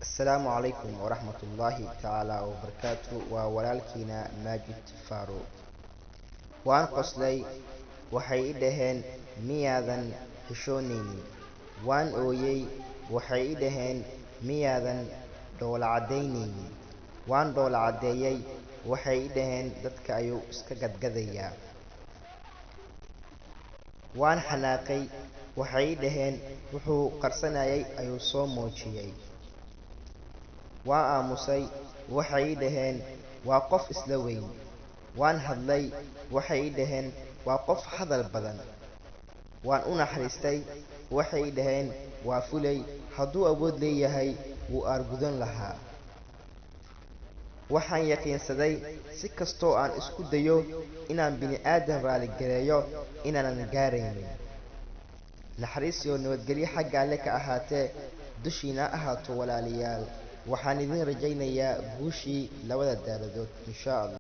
السلام عليكم ورحمة الله تعالى وبركاته وولالكينا ماجد فارو وان قصلي waxay i dhaheen miyaadan xishoonaynin waan ooyey waxay i dhaheen miyaadan dhoola cadaynaynin waan dhoola cadeeyey waxay i dhaheen dadka ayuu iska gadgadayaa waan xanaaqay waxay i dhaheen wuxuu qarsanayay ayuu soo muujiyey waan aamusay waxay i dhaheen waa qof isla weyn waan hadlay waxay i dhaheen waa qof hadal badan waan u naxariistay waxay i dhaheen waa fulay hadduu awood leeyahay wuu aargudan lahaa waxaan yaqiinsaday si kastoo aan isku dayo inaan bini aadan raaligareeyo inaanan gaaraynin naxariis iyo nabadgelyo xagga alle ka ahaatee dushiina ahaato walaalayaal waxaan idin rajaynayaa guushii labada daaladood insha allah